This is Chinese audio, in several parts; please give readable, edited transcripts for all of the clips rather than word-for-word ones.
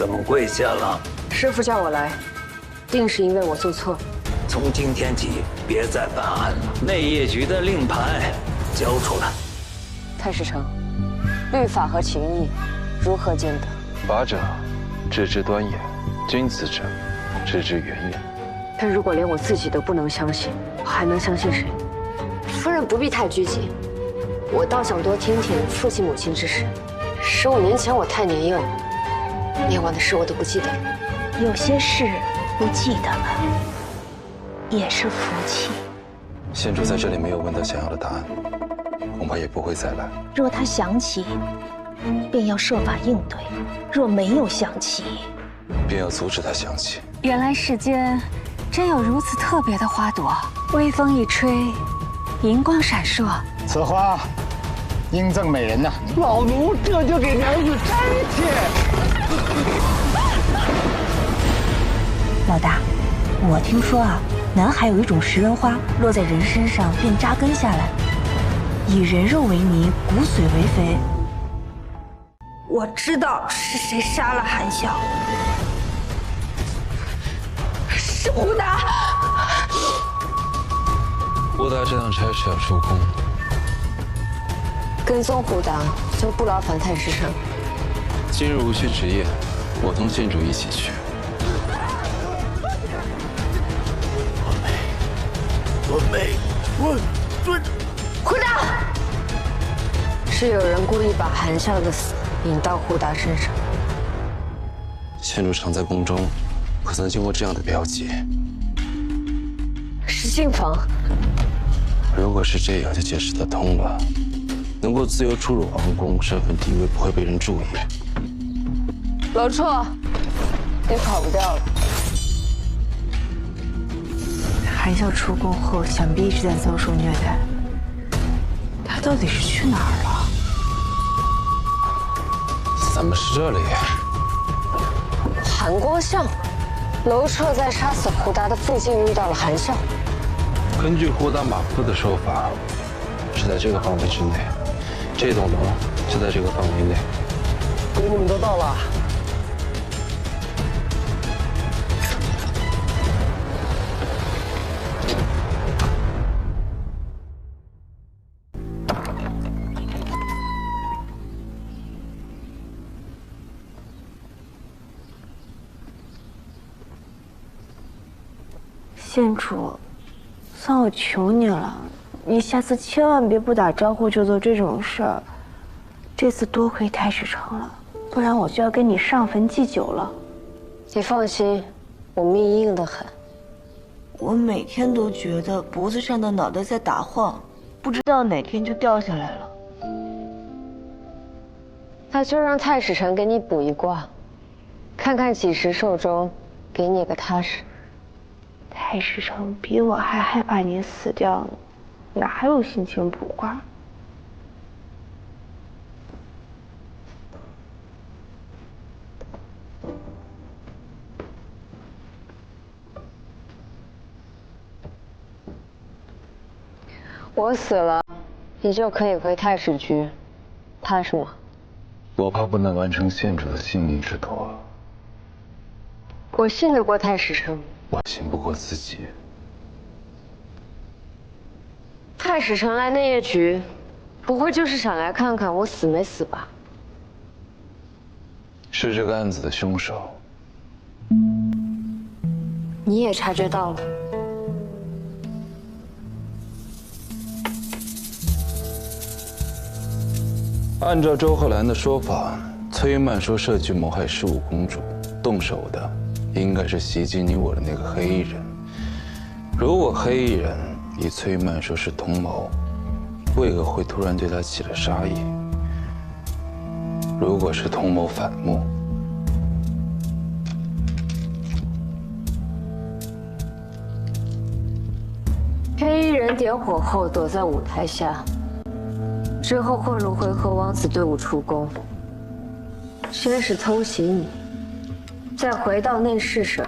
怎么跪下了？师傅叫我来，定是因为我做错。从今天起，别再办案了。内业局的令牌交出来。太史丞，律法和情义如何兼得？法者，知之端也；君子者，知之远也。但如果连我自己都不能相信，我还能相信谁？夫人不必太拘谨，我倒想多听听父亲母亲之事。15年前我太年幼，念完的事我都不记得了。有些事不记得了，也是福气。县主在这里没有问到想要的答案，恐怕也不会再来。若他想起，便要设法应对；若没有想起，便要阻止他想起。原来世间真有如此特别的花朵，微风一吹，银光闪烁。此花应赠美人呐！老奴这就给娘子摘去。老大，我听说啊，南海有一种食人花，落在人身上便扎根下来，以人肉为泥，骨髓为肥。我知道是谁杀了韩笑，是胡达。胡达这趟差事要出宫，跟踪胡达就不劳烦太师丞。今日无需值夜，我同县主一起去。我尊。胡达，是有人故意把韩笑的死引到胡达身上。县主常在宫中，可曾经过这样的标记？是信房。如果是这样，就解释得通了。能够自由出入皇宫，身份地位不会被人注意。楼绰，你跑不掉了。韩笑出宫后，想必一直在遭受虐待。他到底是去哪儿了？怎么是这里？韩光笑，楼绰在杀死胡达的附近遇到了韩笑。根据胡达马夫的说法，是在这个范围之内。这栋楼就在这个范围内。姑姑们都到了。县主，算我求你了，你下次千万别不打招呼就做这种事儿。这次多亏太史丞了，不然我就要跟你上坟祭酒了。你放心，我命硬得很。我每天都觉得脖子上的脑袋在打晃，不知道哪天就掉下来了。那就让太史丞给你卜一卦，看看几时寿终，给你个踏实。太史丞比我还害怕你死掉呢，哪还有心情卜卦？我死了，你就可以回太史局，怕什么？我怕不能完成县主的性命之托。我信得过太史丞，我信不过自己。太史丞来内业局，不会就是想来看看我死没死吧？是这个案子的凶手。你也察觉到了。按照周贺兰的说法，崔曼说设计谋害15公主，动手的应该是袭击你我的那个黑衣人。如果黑衣人与崔曼说是同谋，为何会突然对他起了杀意？如果是同谋反目，黑衣人点火后躲在舞台下，之后混入回纥王子队伍出宫，先是偷袭你，再回到内侍省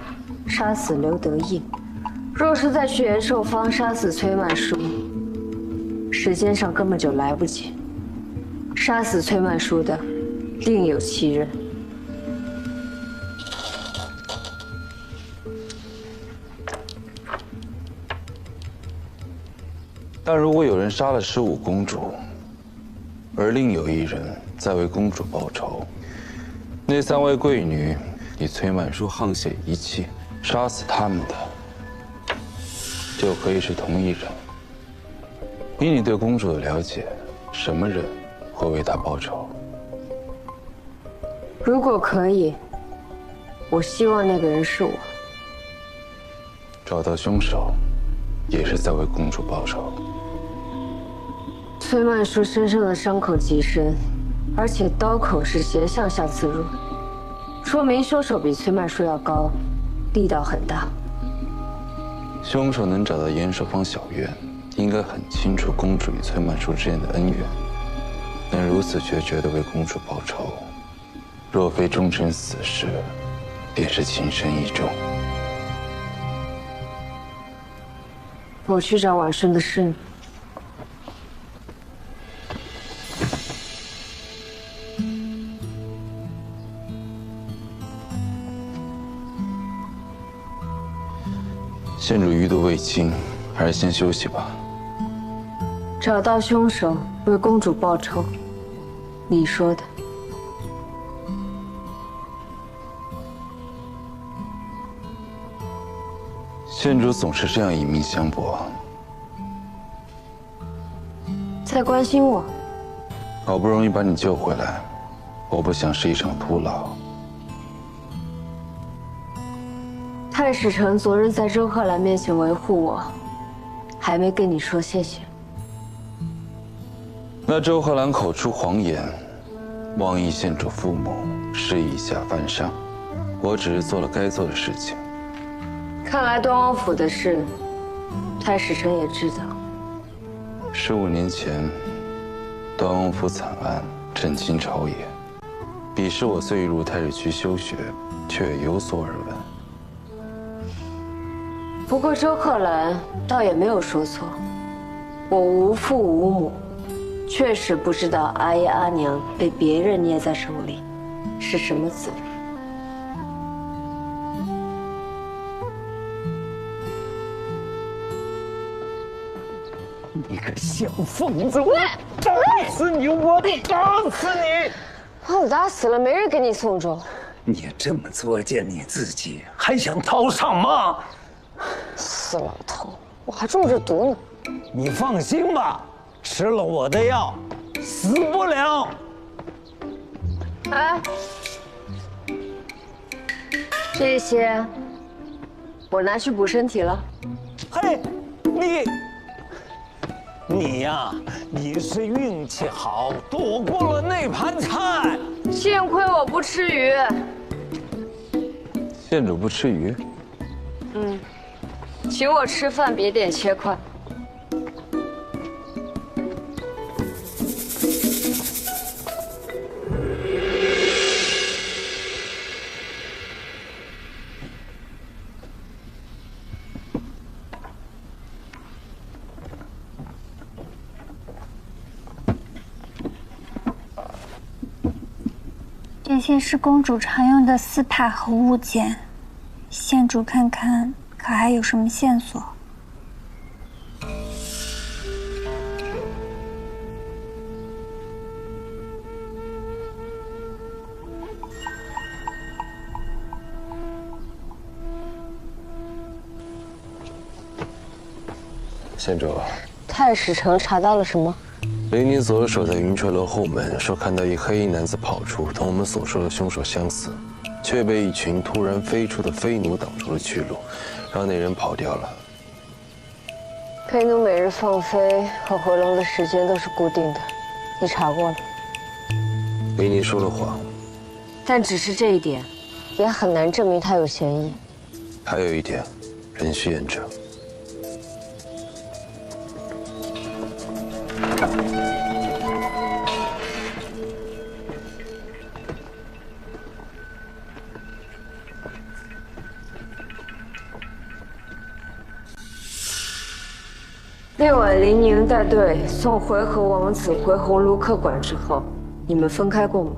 杀死刘德义。若是再去延寿坊杀死崔曼书，时间上根本就来不及。杀死崔曼书的另有其人。但如果有人杀了15公主，而另有一人在为公主报仇，那3位贵女，以崔曼书沆瀣一气杀死他们的，就可以是同一人。以你对公主的了解，什么人会为她报仇？如果可以，我希望那个人是我。找到凶手，也是在为公主报仇。崔曼书身上的伤口极深，而且刀口是斜向下刺入，说明凶手比崔曼书要高，力道很大。凶手能找到严守坊小院，应该很清楚公主与崔曼书之间的恩怨，能如此决绝地为公主报仇，若非终身死士，便是情深意重。我去找婉顺的事。县主余毒未清，还是先休息吧。找到凶手，为公主报仇，你说的。县主总是这样以命相搏，在关心我。好不容易把你救回来，我不想是一场徒劳。太史丞昨日在周贺兰面前维护我，还没跟你说谢谢。那周贺兰口出谎言，妄议县主父母，是以下犯上。我只是做了该做的事情。看来端王府的事，太史丞也知道。15年前，端王府惨案震惊朝野，彼时我虽入太史区修学，却有所耳闻。不过周贺兰倒也没有说错，我无父无母，确实不知道阿爷阿娘被别人捏在手里是什么滋味。你个小疯子！我打死你！我打死你！把我打死了，没人给你送终。你这么作践你自己，还想讨赏吗？死老头，我还中着毒呢。你放心吧，吃了我的药，死不了。哎，这些我拿去补身体了。嘿，你呀，你是运气好，躲过了那盘菜。幸亏我不吃鱼。县主不吃鱼？请我吃饭，别点切块。这些是公主常用的丝帕和物件，县主看看，可还有什么线索？县主，太史丞查到了什么？林宁左守在云垂楼后门，说看到一黑衣男子跑出，同我们所说的凶手相似，却被一群突然飞出的飞奴挡住了去路，让那人跑掉了。飞奴每日放飞和回笼的时间都是固定的，你查过了？林宁说了谎，但只是这一点，也很难证明他有嫌疑。还有一点，仍需验证。那晚林宁带队送回纥王子回鸿胪客馆之后，你们分开过吗？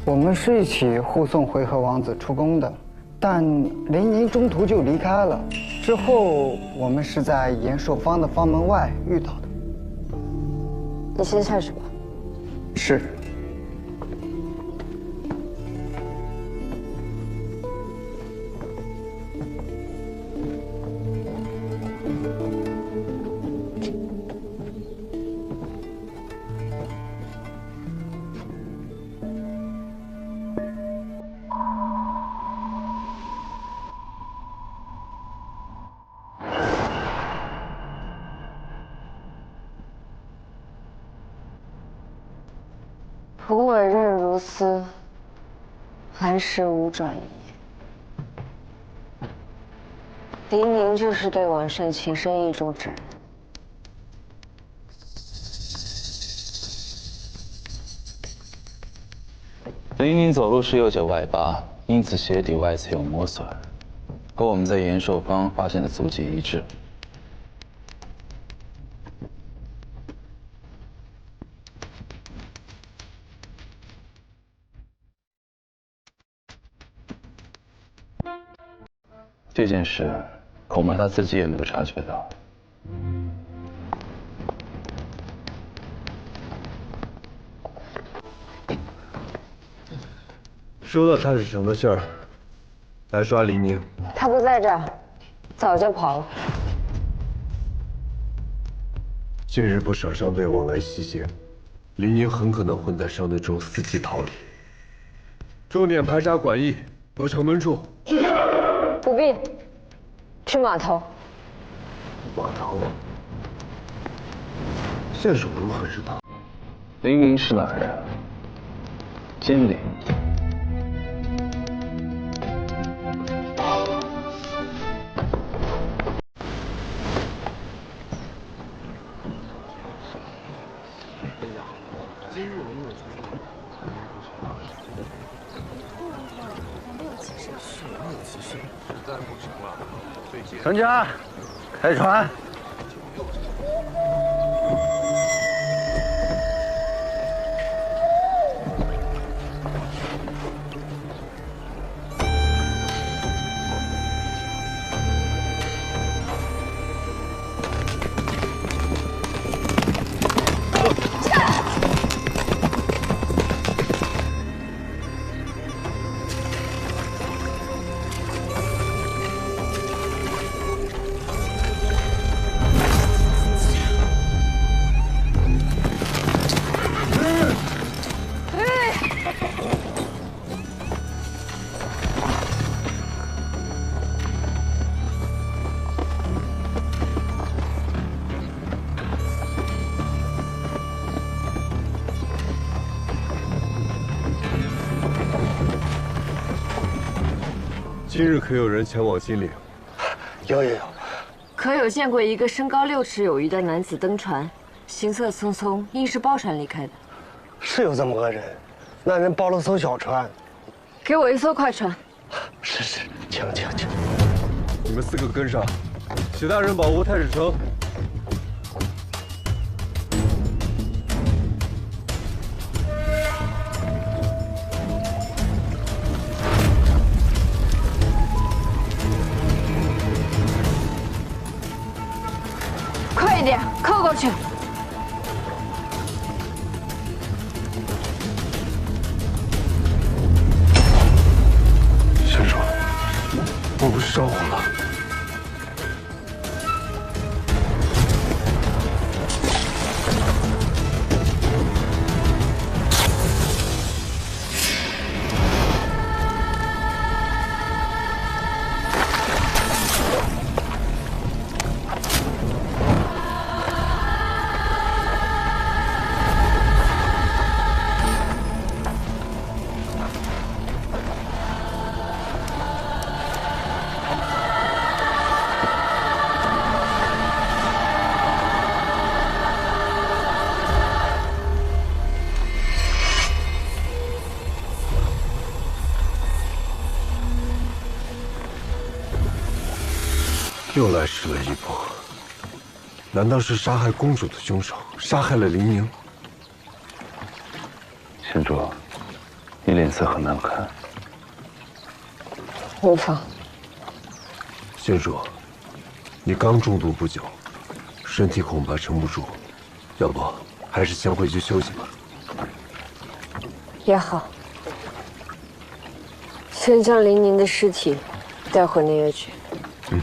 我们是一起护送回纥王子出宫的，但林宁中途就离开了。之后我们是在严守坊的坊门外遇到的。你先下去吧。是。蒲苇刃如丝，寒食无转移。林宁就是对王胜情深意重之人。林宁走路时右脚外八，因此鞋底外侧有磨损，和我们在延寿坊发现的足迹一致。这件事恐怕他自己也没有察觉到。收到太史城的信儿，来抓林宁。他不在这儿，早就跑了。近日不少商队往来西行，林宁很可能混在商队中伺机逃离。重点排查管驿和城门处。不必，去码头。码头？线索如何知道？林宁是哪儿人？金陵。船家，开船。今日可有人前往金陵？有。可有见过一个身高6尺有余的男子登船，行色匆匆，应是包船离开的。是有这么个人，那人包了艘小船。给我1艘快船。是，请。你们4个跟上，许大人保护太史城。快一点，靠过去。先生，我不是着火了。又来迟了一步，难道是杀害公主的凶手杀害了林宁？贤主，你脸色很难看。无妨。贤主，你刚中毒不久，身体恐怕撑不住，要不还是先回去休息吧。也好，先将林宁的尸体带回内岳局。嗯。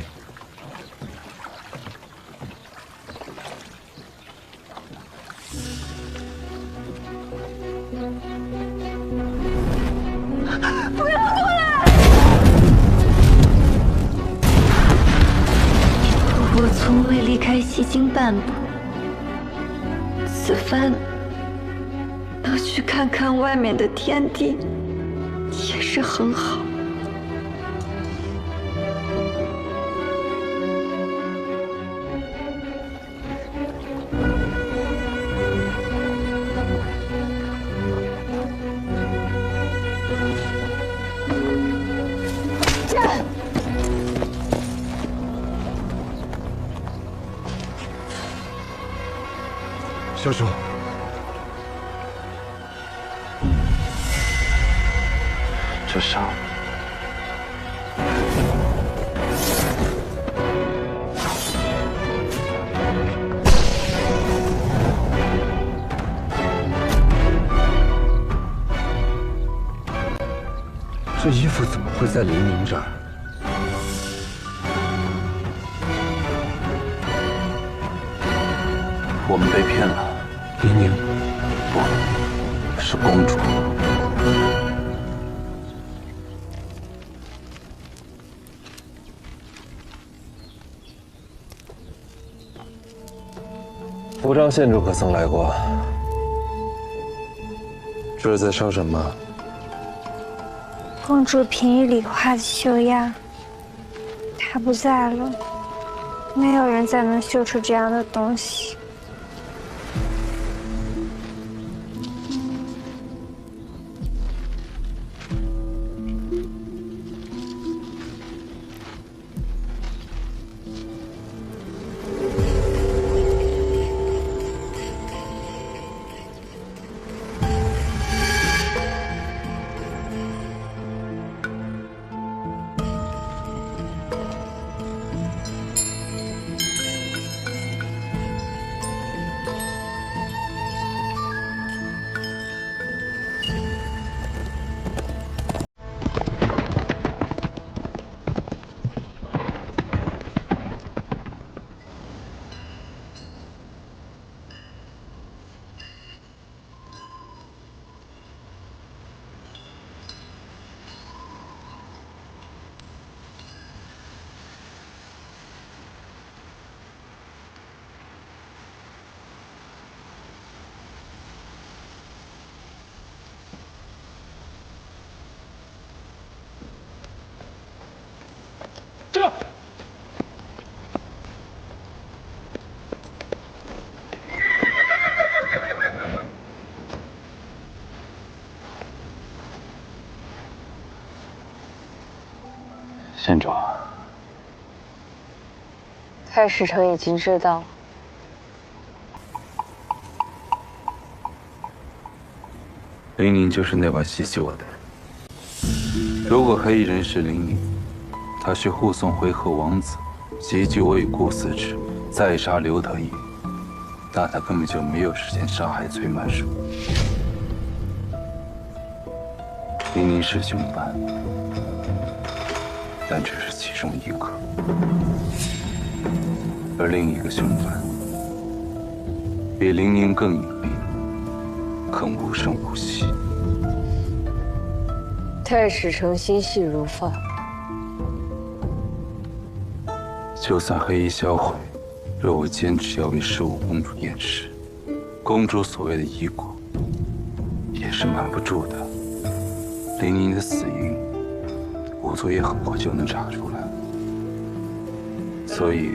不要过来！我从未离开西京半步，此番能去看看外面的天地，也是很好。小叔，这伤，这衣服怎么会在林宁这儿？我们被骗了。林宁，不，是公主。福章县主可曾来过？这是在烧什么？公主平日里画的绣样，她不在了，没有人再能绣出这样的东西。县主，太史丞已经知道了。林宁就是那晚袭击我的。如果黑衣人是林宁，他去护送回纥王子，袭击我与顾思之，再杀刘德义，那他根本就没有时间杀害崔曼书。林宁是凶犯，但只是其中一个，而另一个凶犯比林宁更隐蔽，更无声无息。太史丞心细如发，就算黑衣销毁，若我坚持要为十五公主验尸，公主所谓的遗骨也是瞒不住的。林宁的死因，仵作也很快就能查出来。所以，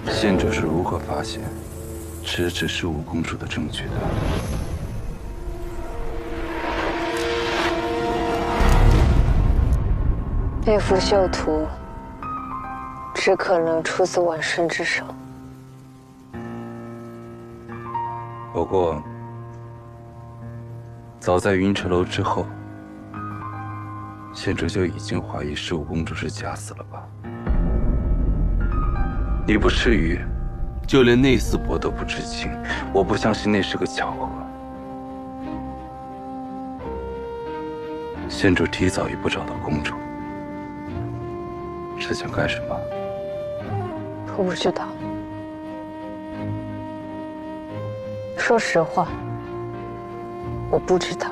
县主是如何发现直指十五公主的证据的？那幅绣图只可能出自晚生之手。不过，早在云车楼之后，县主就已经怀疑十五公主是假死了吧？你不至于就连内司伯都不知情，我不相信那是个巧合。县主提早一步找到公主，是想干什么？我不知道。说实话，我不知道。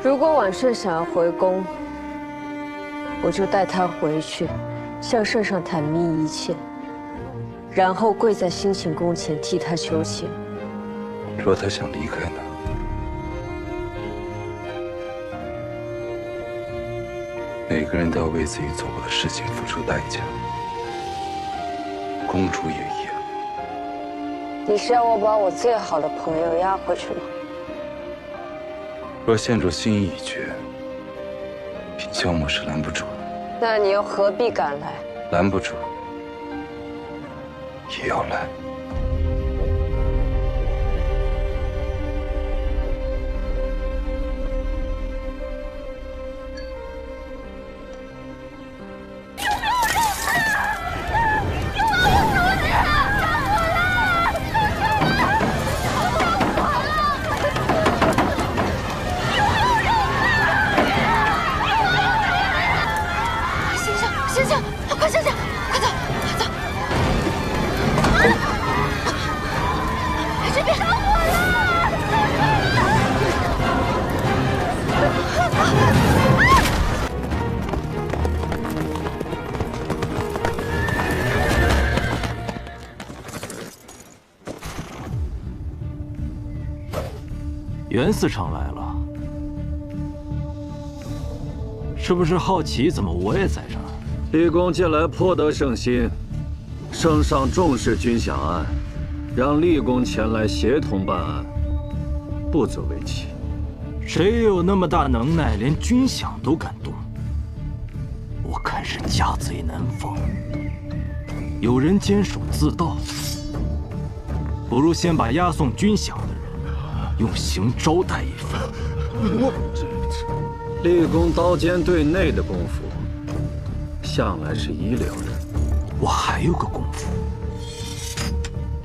如果婉顺想要回宫，我就带她回去，向圣上坦明一切，然后跪在兴庆宫前替她求情。若她想离开呢？每个人都要为自己做过的事情付出代价，公主也一样。你是要我把我最好的朋友押回去吗？若县主心意已决，平萧母是拦不住。那你又何必赶来？拦不住，也要来。袁司长来了，是不是好奇怎么我也在这儿？立功近来颇得圣心，圣上重视军饷案，让立功前来协同办案，不足为奇。谁有那么大能耐，连军饷都敢动？我看是家贼难防，有人监守自盗，不如先把押送军饷的人用刑招待一番。立功刀尖对内的功夫，向来是一流的。我还有个功夫，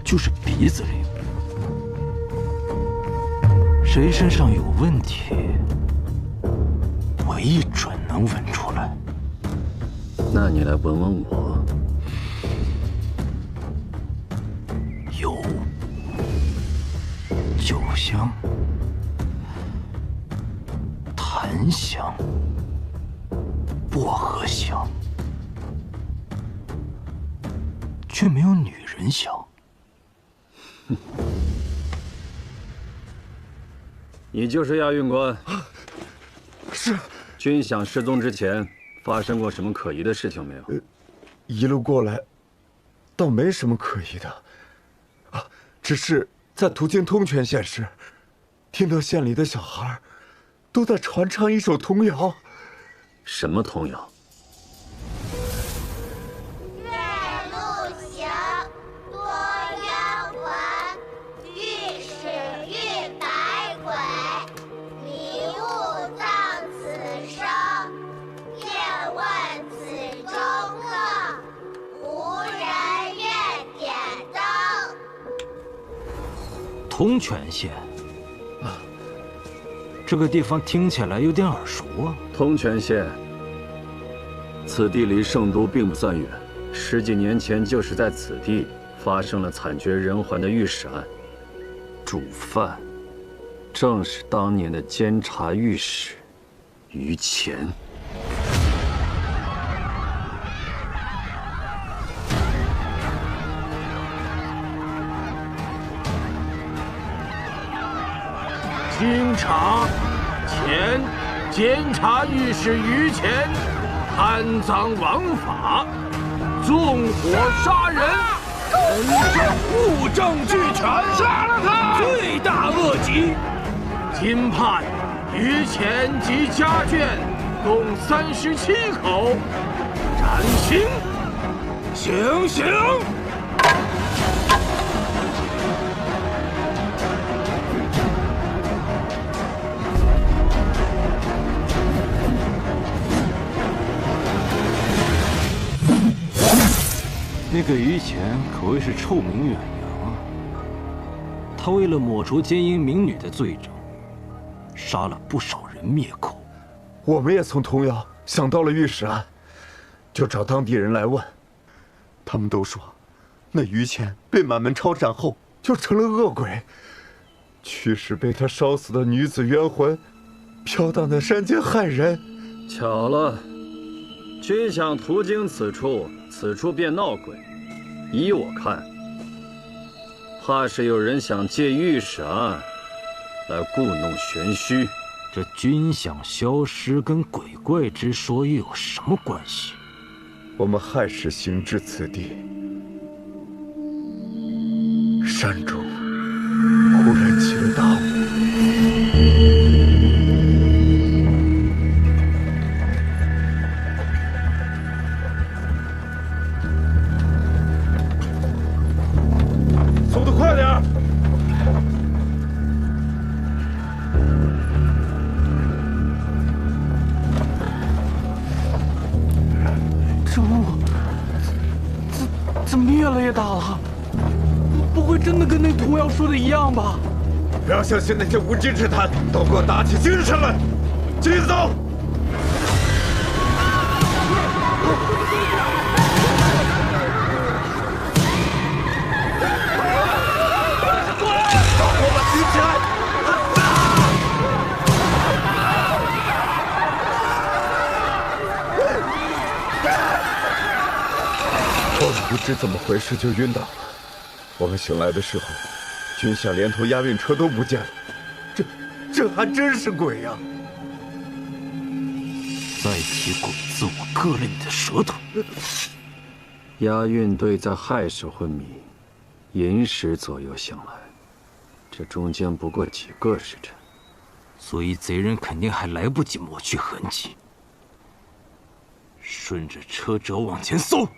就是鼻子灵。谁身上有问题，我一准能闻出来。那你来闻闻我。有酒香、檀香、薄荷香，却没有女人香。你就是押运官。是。军饷失踪之前，发生过什么可疑的事情没有？一路过来，倒没什么可疑的，啊，只是在途经通泉县时，听到县里的小孩都在传唱一首童谣。什么童谣？月路行，多冤魂，御史遇百鬼，迷雾葬此生，夜问此中客，无人愿点灯。通泉县。这个地方听起来有点耳熟啊。通泉县，此地离圣都并不算远。10几年前，就是在此地发生了惨绝人寰的御史案，主犯正是当年的监察御史于乾。经查，前监察御史于乾贪赃枉法，纵火杀人，物证俱全，杀了他！罪大恶极。今判于乾及家眷共37口，斩刑。行刑！那个于乾可谓是臭名远扬啊！他为了抹除奸淫民女的罪证，杀了不少人灭口。我们也从童谣想到了御史案，就找当地人来问，他们都说，那于乾被满门抄斩后就成了恶鬼，驱使被他烧死的女子冤魂，飘荡在山间害人。巧了，君想途经此处，此处便闹鬼。依我看，怕是有人想借御史案来故弄玄虚。这君想消失跟鬼怪之说又有什么关系？我们亥时行至此地，山中忽然起了大雾。速度快点！这雾怎么越来越大了？不会真的跟那童谣说的一样吧？不要相信那些无稽之谈，都给我打起精神来！继续走！把火把举起来！我们不知怎么回事就晕倒了。我们醒来的时候，军饷连头押运车都不见了。这还真是鬼呀！再提鬼字，我割了你的舌头！押运队在亥时昏迷，寅时左右醒来，这中间不过几个时辰，所以贼人肯定还来不及抹去痕迹。顺着车辙往前搜。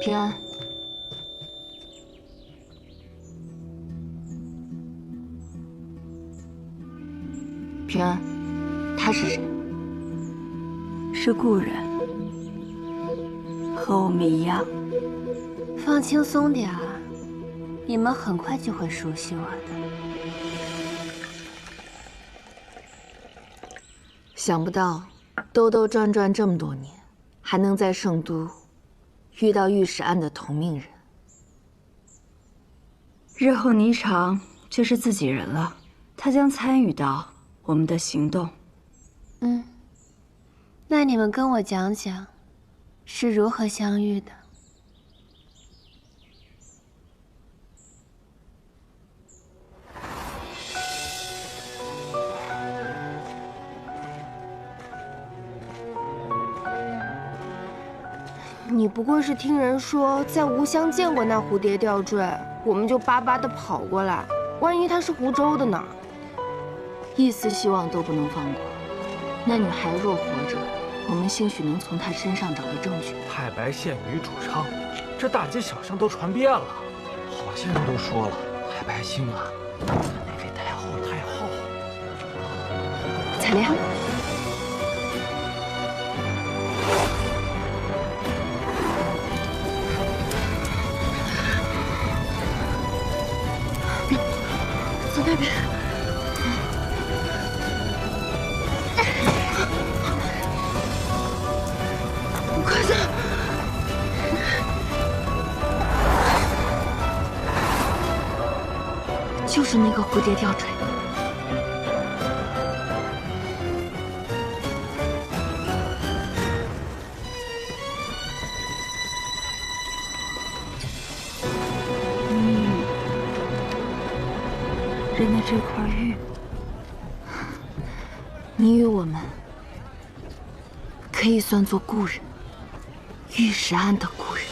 平安，平安，他是谁？是故人，和我们一样。放轻松点儿，你们很快就会熟悉我的。想不到兜兜转转这么多年，还能在圣都遇到御史案的同命人。日后霓裳就是自己人了，他将参与到我们的行动。那你们跟我讲讲，是如何相遇的？你不过是听人说在吴乡见过那蝴蝶吊坠，我们就巴巴的跑过来，万一他是湖州的呢？一丝希望都不能放过。那女孩若活着，我们兴许能从她身上找到证据。太白县女主唱，这大街小巷都传遍了，好些人都说了，太白星啊，他那位太后太后。彩莲。从那边。快走！就是那个蝴蝶吊坠。人的这块玉，你与我们可以算作故人，御史案的故人。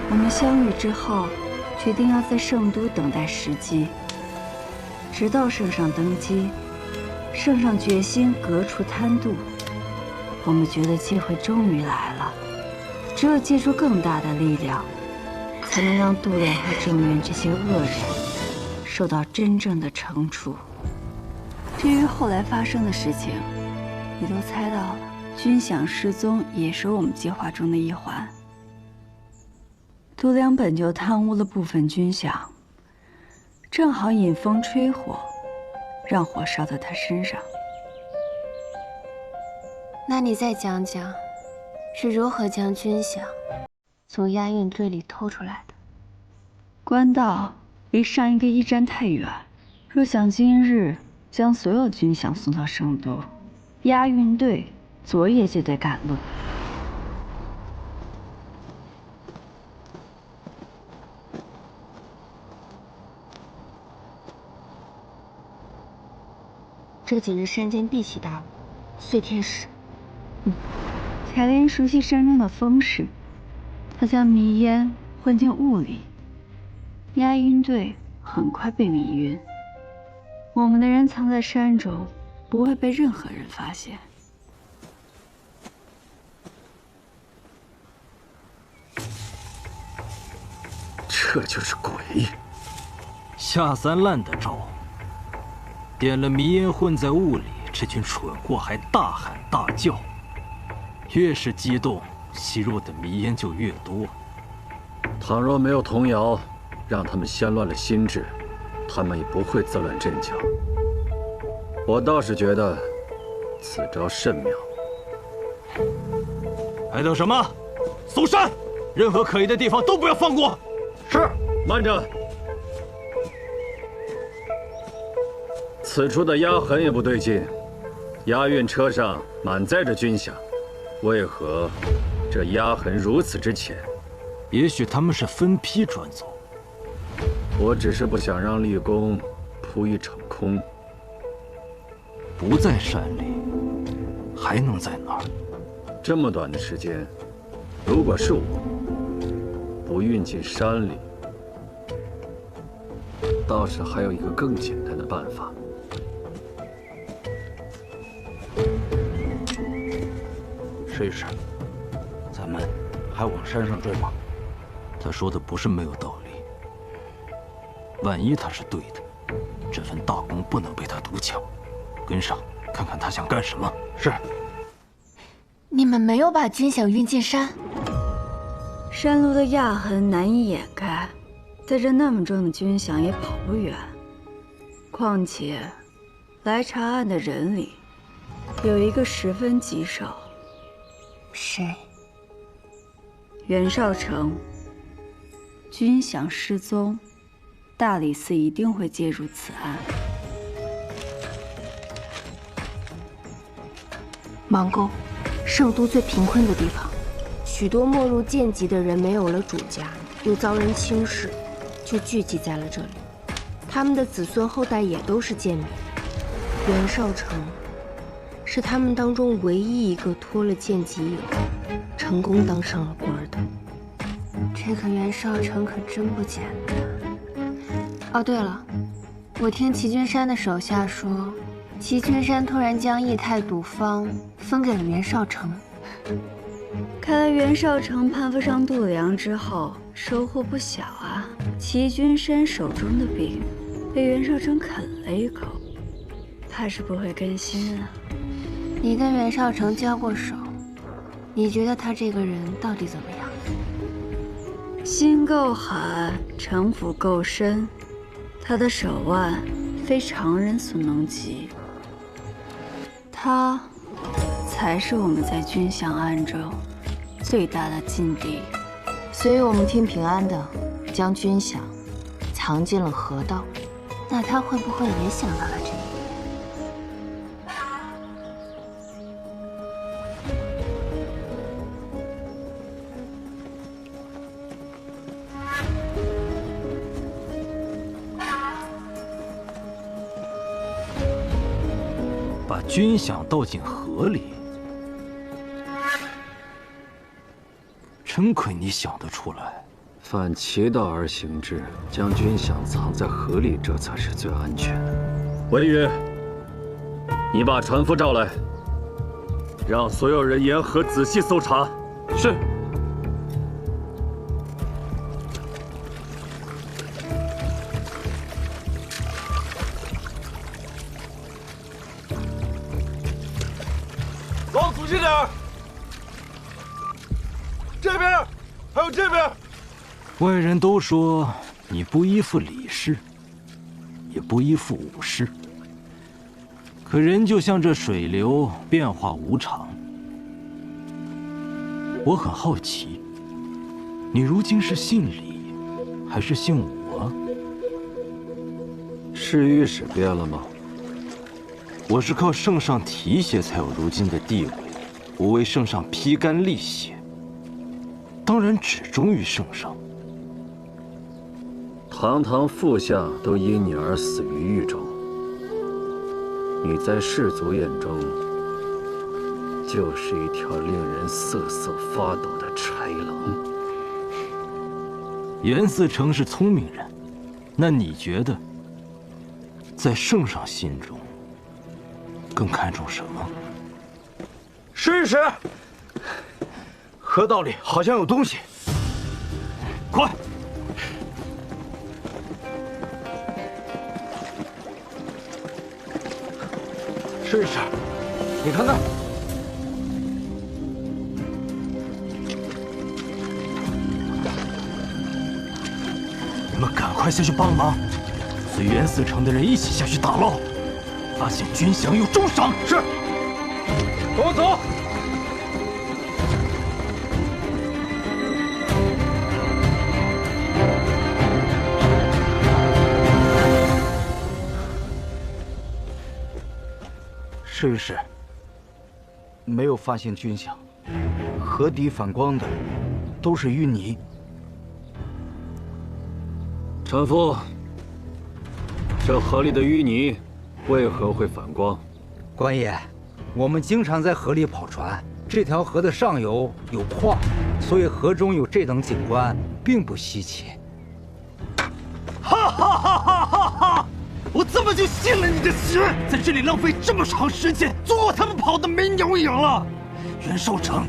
我们相遇之后，决定要在圣都等待时机，直到圣上登基，圣上决心革除贪妒。我们觉得机会终于来了，只有借助更大的力量，才能让度量和郑渊这些恶人受到真正的惩处。至于后来发生的事情，你都猜到了。军饷失踪也是我们计划中的一环。度量本就贪污了部分军饷，正好引风吹火，让火烧到他身上。那你再讲讲，是如何将军饷从押运队里偷出来的？官道离上一个驿站太远，若想今日将所有军饷送到圣都，押运队昨夜就得赶路。这几日山间地气大雾，碎天使。凯莲熟悉山中的风势，他将迷烟混进雾里，押运队很快被迷晕。我们的人藏在山中，不会被任何人发现。这就是鬼！下三滥的招，点了迷烟混在雾里，这群蠢货还大喊大叫。越是激动，吸入的迷烟就越多。倘若没有童谣，让他们先乱了心智，他们也不会自乱阵脚。我倒是觉得此招甚妙。还等什么？搜山！任何可疑的地方都不要放过。是。慢着，此处的押痕也不对劲，押运车上满载着军饷，为何这押痕如此之浅？也许他们是分批转走。我只是不想让立功扑一场空。不在山里，还能在哪儿？这么短的时间，如果是我，不运进山里，倒是还有一个更简单的办法。试一试，咱们还往山上追吗？他说的不是没有道理。万一他是对的，这份大功不能被他独抢。跟上，看看他想干什么。是。你们没有把军饷运进山？山路的压痕难以掩盖，带着那么重的军饷也跑不远。况且，来查案的人里，有一个十分棘手。谁？袁绍成。军饷失踪，大理寺一定会介入此案。芒沟，圣都最贫困的地方，许多没入贱籍的人没有了主家，又遭人轻视，就聚集在了这里。他们的子孙后代也都是贱民。袁绍成是他们当中唯一一个脱了贱籍以后，成功当上了官的。这个袁绍成可真不简单。哦，对了，我听齐君山的手下说，齐君山突然将义太赌坊分给了袁绍成。看来袁绍成攀附上度量之后，收获不小啊。齐君山手中的饼被袁绍成啃了一口，怕是不会甘心啊。你跟袁绍成交过手，你觉得他这个人到底怎么样？心够狠，城府够深，他的手腕非常人所能及。他才是我们在军饷案中最大的劲敌。所以我们听平安的，将军饷藏进了河道。那他会不会也想到了这一点？把军饷倒进河里，真亏你想得出来，反其道而行之，将军饷藏在河里，这才是最安全的。文宇，你把船夫召来，让所有人沿河仔细搜查。是。往仔细点儿，这边，还有这边。外人都说你不依附李氏，也不依附武氏。可人就像这水流，变化无常。我很好奇，你如今是姓李，还是姓武啊？侍御史变了吗？我是靠圣上提携才有如今的地位，我为圣上披肝沥血，当然只忠于圣上。堂堂副相都因你而死于狱中，你在士族眼中就是一条令人瑟瑟发抖的豺狼。袁嗣成是聪明人，那你觉得，在圣上心中更看重什么？试试。河道里好像有东西，快！试试，你看看。你们赶快下去帮忙，随袁嗣成的人一起下去打捞，发现军饷有重赏。是，跟我走。试一试，没有发现军饷，河底反光的都是淤泥。船夫，这河里的淤泥为何会反光？官爷，我们经常在河里跑船，这条河的上游有矿，所以河中有这等景观并不稀奇。哈哈哈哈哈哈！我怎么就信了你的邪？在这里浪费这么长时间，足够他们跑得没鸟影了。袁绍成，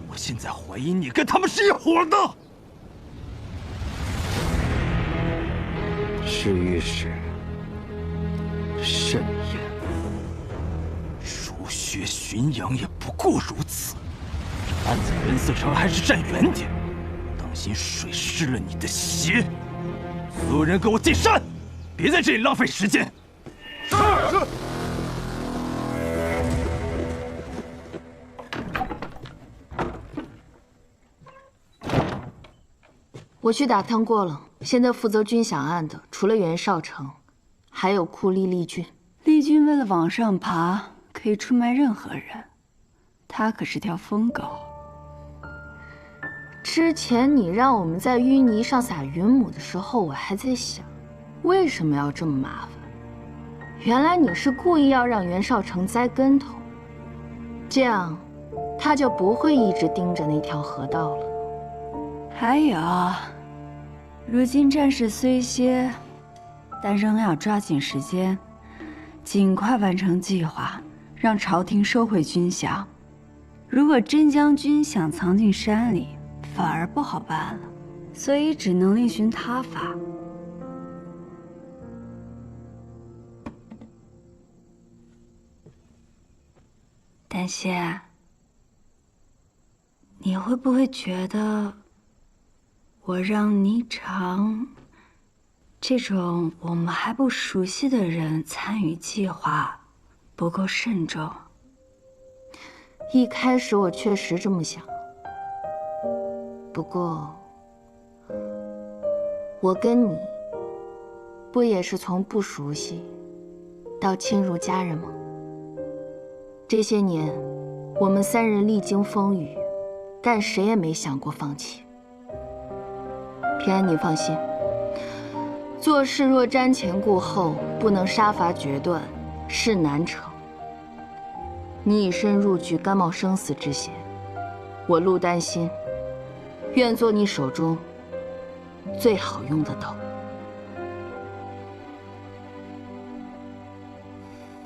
我现在怀疑你跟他们是一伙的。侍御史，慎言。儒学巡洋也不过如此。这案子袁嗣成还是站远点，当心水湿了你的鞋。所有人给我进山！别在这里浪费时间。是。我去打探过了，现在负责军饷案的，除了袁绍成，还有酷吏厉俊。厉俊为了往上爬，可以出卖任何人，他可是条疯狗。之前你让我们在淤泥上撒云母的时候，我还在想。为什么要这么麻烦？原来你是故意要让袁绍成栽跟头，这样他就不会一直盯着那条河道了。还有，如今战事虽歇，但仍要抓紧时间，尽快完成计划，让朝廷收回军饷。如果真将军饷藏进山里，反而不好办了，所以只能另寻他法。丹仙，你会不会觉得我让你尝这种我们还不熟悉的人参与计划不够慎重？一开始我确实这么想，不过我跟你不也是从不熟悉到亲如家人吗？这些年，我们三人历经风雨，但谁也没想过放弃。平安，你放心，做事若瞻前顾后，不能杀伐决断，事难成。你以身入局，甘冒生死之险，我陆丹心，愿做你手中最好用的刀。